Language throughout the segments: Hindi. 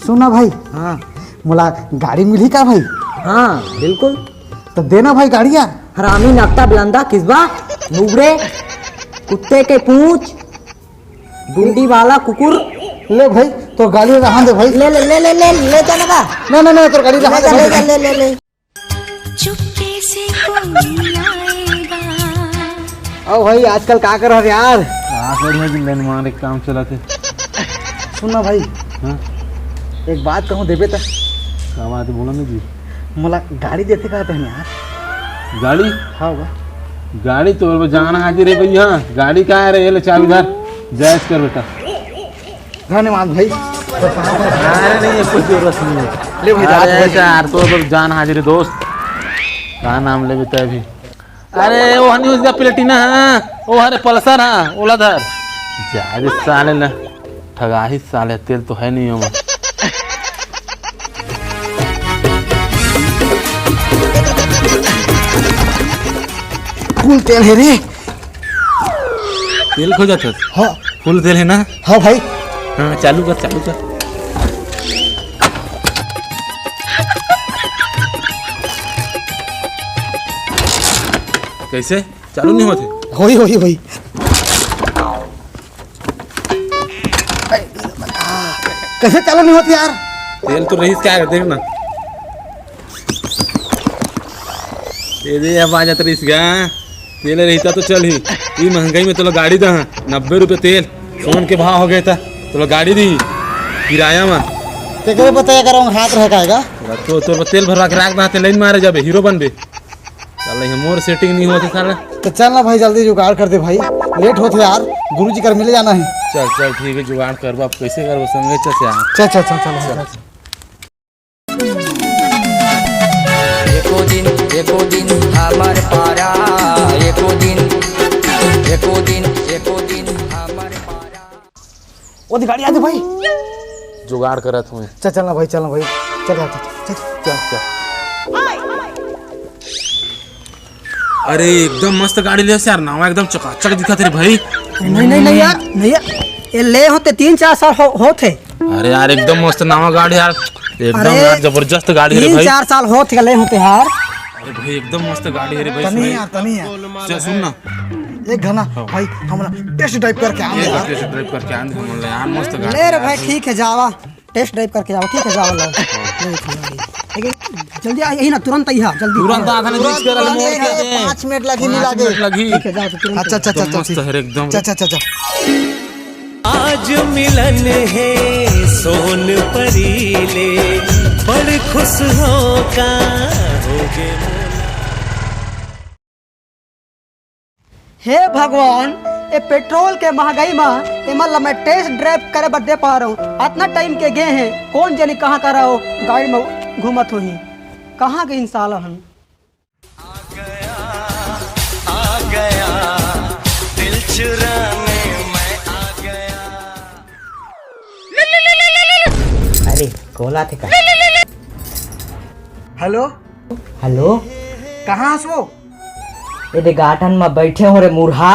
सुना भाई। हाँ मोला गाड़ी मिली का भाई? हाँ बिल्कुल। तो देना भाई गाड़ी यार। हरामी नकटा बुलंदा किसबा नुबड़े कुत्ते के पूंछ डुंडी वाला कुकुर। ले भाई तो गाड़ी रहा दे भाई। ले ले ले ले ले ले जाने का। ना तो गाड़ी रहा दे ले भाई। ले ले ले। चुपके से कोई आएगा। ओ भाई आजकल क्या कर रहा है यार? लेन मारे काम चला थे। सुना भाई। हाँ एक बात कहूँ देबे तो क्या बात है, बोलो ना जी। मोला गाड़ी देते कहते हैं यार। गाड़ी हाँ बा गाड़ी तो जाना हाजिर है भैया। गाड़ी क्या है रे, ये ले चाबी धर, जायज कर बेटा। धन्यवाद भाई। अरे नहीं है, कुछ जरूरत नहीं है। ले भाई अरे यार तो जान हाजिर है दोस्त। क्या नाम ले बेटा अभी? अरे वो हनी उसका प्लेटिना है, वो हरे पल्सर है, ओला धर। जायज साले ना ठगा ही साले, तेल तो है नहीं होगा। फुल तेल है रे। तेल खो जाता है? हाँ फुल तेल है ना? हाँ भाई। हाँ चालू कर चालू कर। कैसे चालू नहीं होते? होई कैसे चालू नहीं होती यार? तेल तो रही क्या है, देख ना। तेरे अब आ जाता रही इसका तेल रहता तो चल ही। ये महंगाई में तो गाड़ी दा 90 रुपये तेल, सोन के भाव हो गया था तो गाड़ी दी किराया में। तेरे बताया करो हाथ रह जाएगा। तो तेल भरवा के रख रहा लाइन मारे जाबे हीरो बनबे। साला मोर सेटिंग नहीं होती साला। तो चल ना भाई जल्दी जुगाड़ कर दे भाई, लेट होते यार, गुरुजी कर मिले जाना है। चल चल ठीक है, जुगाड़ कर। आप कैसे कर संगे चल चल एको दिन हमार पारा, एको दिन हमार पारा। वो गाड़ी आ दे भाई। जुगाड़ करत हुए। चलना भाई चल। अरे एकदम मस्त गाड़ी ले यार, नावा एकदम चकाचक दिखा तेरे भाई। नहीं यार ये ले होते 3-4 साल होते। अरे यार एकदम मस्त नावा गाड़ी यार, एकदम यार जबरदस्त गाड़ी है भाई। 3-4 साल होते ले होते यार। अरे भाई एकदम मस्त गाड़ी है रे भाई। तनी यार चल सुन ना, एक घना भाई हमरा टेस्ट ड्राइव करके आए यार। टेस्ट ड्राइव करके आंदे हम यार, मस्त गाड़ी ले रे भाई ठीक है जावा टेस्ट ड्राइव करके जाओ। ठीक है जाओ लो। लेकिन जल्दी आ यही ना, तुरंत आई जल्दी। तुरंत आधा नहीं बीच कर मोड़ के 5 मिनट लगी नहीं लागे। लगी। ठीक है जाओ तो तुरंत। अच्छा मस्त है एकदम। चल। आज मिलन है सोन परीले, बड़ खुश होगा होगे। हे भगवान, ये पेट्रोल के महंगाई में मतलब मैं टेस्ट ड्राइव करे बर दे पा रहा हूँ। इतना टाइम के गए हैं, कौन जाने कहाँ कर रहा हो, गाड़ी में घूमत हो ही कहाँ गए इंसान हम। आ गया दिल चुराने मैं आ गया। अरे कोला थे का। हेलो कहाँ हंसो? ये गार्डन में बैठे हो रे मुरहा,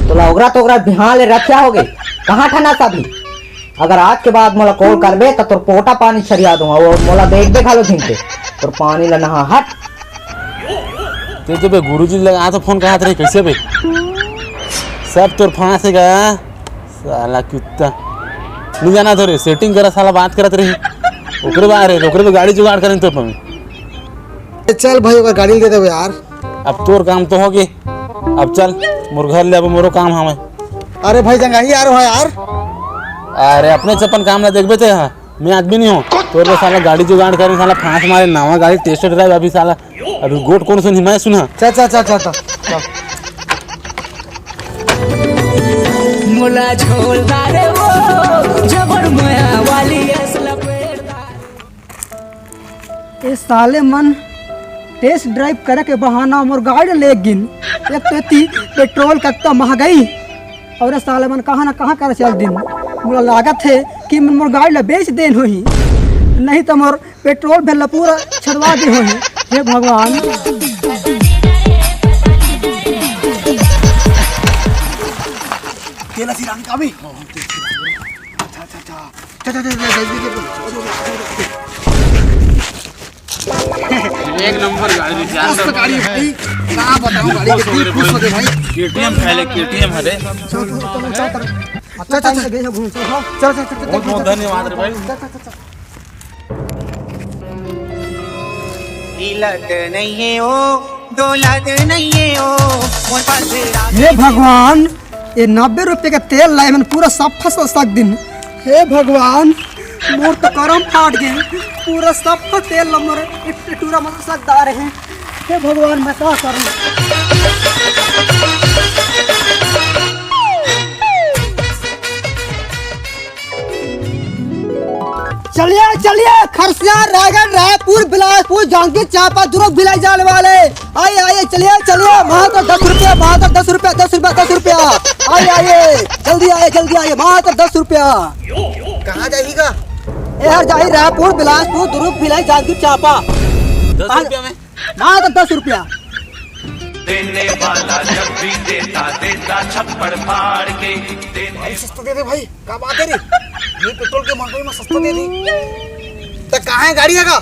तो ओकरा ध्यान ले रखा होगे। कहाँ ठना सभी? अगर आज के बाद मोला कॉल करबे तो तोर पोटा पानी छरिया दूंगा। वो मोला देख हालो झिंके तोर पानी ला नहा हट। ते जब गुरुजी लगा तो फोन कहा रही कैसे बे? सब तोर फांस गया साला कुत्ता। नहीं जाना तो रे सेटिंग करा साला, बात करत रही ओकरे गाड़ी जुगाड़ करें तो पमी। चल भाई अगर गाड़ी दे दे यार। अब तोर काम तो हो गए, अब चल मोर घर ले, अब मोरो काम हमें। अरे भाई जंगाही यार हो यार। अरे अपने चप्पन काम ना देखबे थे। हाँ मैं आदमी नहीं हूँ तोर तो साला गाड़ी जुगाड़ करे, साला फांस मारे नावा गाड़ी टेस्ट ड्राइव अभी साला। अभी गोट कौन सुन हिमाय सुना। चल। मोला झोलदार वो जबर माया वाली असला पेड़दार। ये साले मन टेस्ट ड्राइव करे के बहाना मोर गाड़ी ले गिन। एक तो इतनी पेट्रोल का तो महंगाई, और साले मन कहाँ ना कहाँ कर चल दिन। मुझे लागत है कि मोर गाड़ी ला बेच देन होही, नहीं तो मोर पेट्रोल भेल पूरा छड़वा दे होही। हे भगवान। तेल सिरान का भी। अच्छा एक नंबर गाड़ी मस्त गाड़ी है भाई, क्या बताऊं गाड़ी के दिल खुश हो गए भाई। केटीएम पहले केटीएम है रे। अच्छा चल बहुत बहुत धन्यवाद रे भाई। तिलक नहीं है ओ दौलत नहीं है ओ मोर पास हे भगवान, ये 90 रुपए का तेल लाए मैंने पूरा सब फसल सक दिन। हे भगवान, मोर तो करम फाट गए, पूरा सब तेल मोर टूरा मतलब सकदार है। हे भगवान, मैं क्या करूं? चलिए चलिए, खरसिया, रायगढ़, रायपुर, बिलासपुर, जांजगीर चांपा, दुर्ग भिलाई जाने वाले। आइए आइए, चलिए चलिए, मात्र 10 रुपया, मात्र 10 रुपया, 10 रुपया, 10 रुपया। आइए आइए, जल्दी आइए, मात्र 10 रुपया। कहाँ जाइएगा? यार जाइए रायपुर, बिलासपुर, दुर्ग, भिलाई, जांजगीर चांपा। 10 रुपया में मात्र 10 रुपया। देने वाला जब भी देता देता छप्पड़ फाड़ के भाई सस्ता दे दे भाई, क्या बात है रे, ये पेट्रोल के महंगाई में सस्ता दे दे। तो कहाँ है गाड़ी का?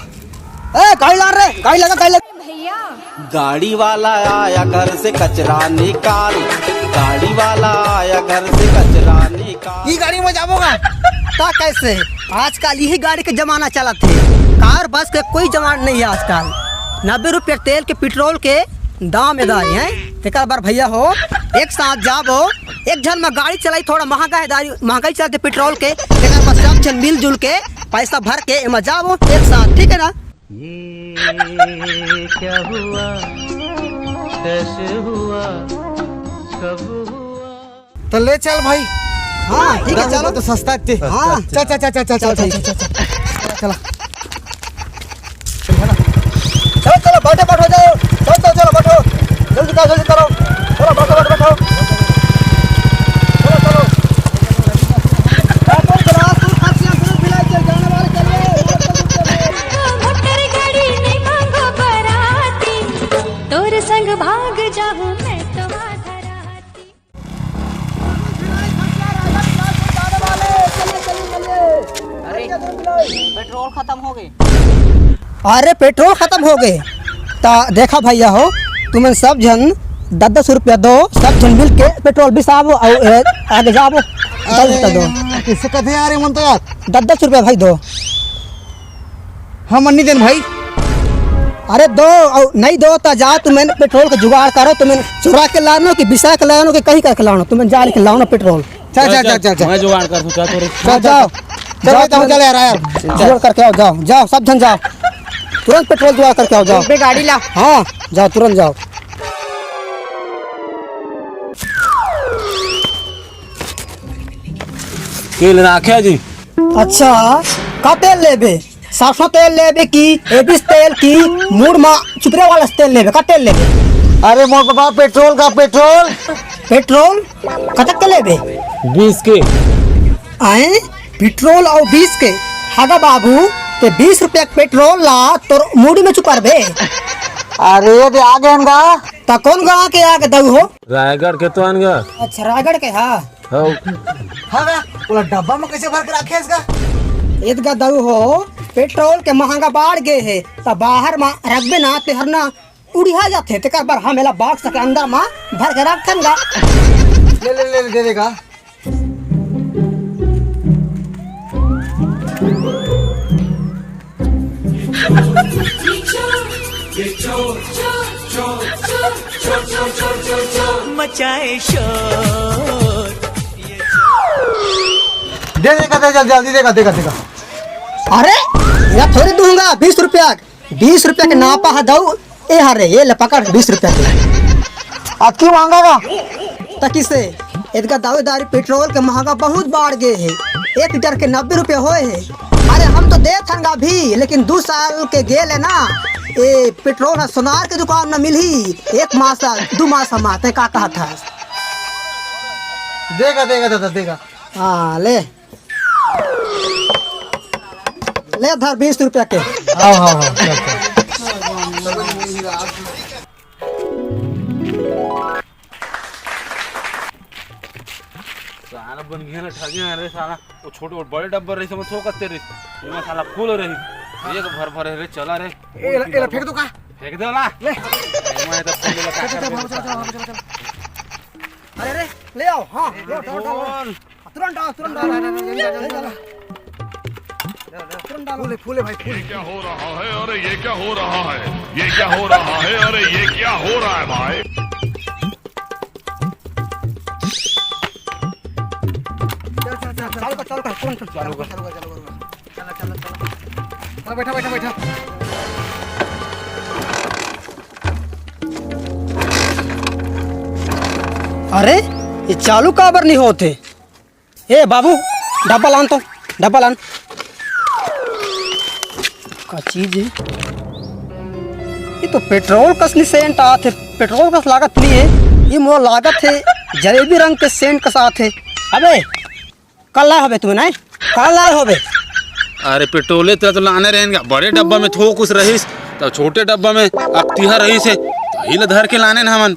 गाड़ी ला रहे, गाड़ी लगा। गाड़ी वाला आया घर से कचरा निकाल, गाड़ी वाला आया घर से कचरा निकाल। ये गाड़ी में जाओगा? ता कैसे, आजकल यही गाड़ी के जमाना चला थे, कार बस के कोई जमाना नहीं है आजकल। 90 रुपये तेल के पेट्रोल के दाम एदारी है। एक बार भैया हो, एक साथ जाबो, एक जन में गाड़ी चलाई, थोड़ा महंगाई चलाते पेट्रोल के, एक बार सब जन मिलजुल के पैसा भर के एमा जाबो एक साथ, ठीक है ना? ये क्या हुआ कैसे हुआ कब हुआ। तो ले चल भाई। हाँ ठीक है, चलो। तो सस्ता थे। हाँ चल चल चल चल चल चल ठीक है। चला चलो बैठो जाओ, चलो बैठो, जल्दी करो, चलो बैठो। मोटर गाड़ी में मांगो बराती, तोर संग भाग जाऊं मैं तो आधा राती। पेट्रोल खत्म हो गए। अरे पेट्रोल खत्म हो गए ता देखा भैया हो, तुम्हें सब जन 10-10 रुपया दो, सब जन मिल के पेट्रोल बिसाबो और आगे जाबो। दो किससे कहते यार मन तो यार 10-10 रुपया भाई दो। हम नहीं देन भाई। अरे दो, और नहीं दो तो जाओ, तुम्हें पेट्रोल का जुगाड़ करो, तुम्हें चुरा के लानो कि बिसा के लानो कि कहीं करके लानो, तुम्हें जा के लाओ ना पेट्रोल। चल चल चल चल मैं जुगाड़ कर दूं, क्या करे। जाओ चल यार जुगाड़ करके आओ, जाओ सब जन जाओ, तुरंत पेट्रोल जुगाड़ करके आओ, जाओ गाड़ी ला। हाँ जाओ, तुरंत जाओ। तेल राखे जी। अच्छा, का तेल लेबे? सरसों तेल लेबे की एबिस तेल की मूड मा चुपरे वाला तेल लेबे? का तेल लेबे? अरे मोर बाबा, पेट्रोल का पेट्रोल कतक के लेबे? 20 के। आए पेट्रोल और 20 के? हागा बाबू, ते 20 रुपया पेट्रोल ला तो मूडी में चुपरबे। अरे ये आगे अनगा ता कौन गाँव के आगे दऊ हो? रायगढ़ के तो अनगा। अच्छा रायगढ़ के। हाँ हो हाँ बोला डब्बा में कैसे भर के रखे इसका? इतगा दऊ हो, पेट्रोल के महंगा बढ़ गए है, तो बाहर में रखबे ना ते हरना उड़िया जाते, ते कर बार हमेला बॉक्स के अंदर में भर के रखनगा। ले ले ले दे देगा। मचाए शोर दे देगा, जल्दी देगा। अरे या थोड़ी दूंगा 20 रुपया, 20 रुपया के नापा है दऊ। ए हरे ये ले पकड़ 20 रुपया के। अब क्यों मांगा? किसे इनका दावेदारी पेट्रोल के महंगा बहुत बढ़ गए है, 1 लीटर के 90 रुपये होए है। अरे हम तो दे थंगा भी, लेकिन 2 साल के गेल है ना, ये पेट्रोल है सोनार के दुकान में मिली 1 मास 2 मास हम आते का कहा था। देगा दादा देगा। हाँ ले धर 20 रुपया के। हाँ साला बन गया ना ठगे अरे साला वो छोटे और बड़े डब्बे रही समझ थोकते रही ये साला फूल रही एक भर भर रे चला रे एला फेंक दो का फेंक दे ला ले मैं तो फूल लगा चल अरे अरे ले आओ हाँ ले आओ, डाल तुरंत डाल तुरंत डाल तुरंत डालो फूले भाई फूले क्या हो रहा है? अरे ये क्या हो रहा है? ये क्या हो रहा है? अरे ये क्या हो रहा है भाई? चालू कर तुरंत चालू कर चल बैठा बैठा बैठा अरे ये चालू काबर नहीं होते। ए बाबू डब्बा लान तो डब्बा लान का चीज है ये तो पेट्रोल कस नहीं सेंट आते पेट्रोल कस लागत नहीं है ये मोर लागत है जलेबी रंग के सेंट कस आते। अबे कल लाए होबे तू नहीं कल लाए होबे। अरे पेट्रोले तेरा तो लाने रहेंगे बड़े डब्बा में थोक उस रहीस तो छोटे डब्बा में अक्तिहा रहीस है तो हिल धर के लाने ना हमन।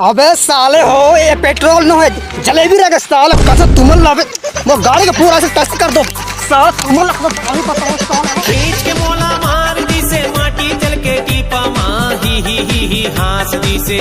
अबे साले हो ये पेट्रोल न है जलेबी रंग साले कस तुमन लावे वो गाड़ी का पूरा से टेस्ट कर दो साला तुमन लगता गाड़ी बताओ साला खींच के मोला मार दी से माटी जल के टीपा माँ ही हास दी से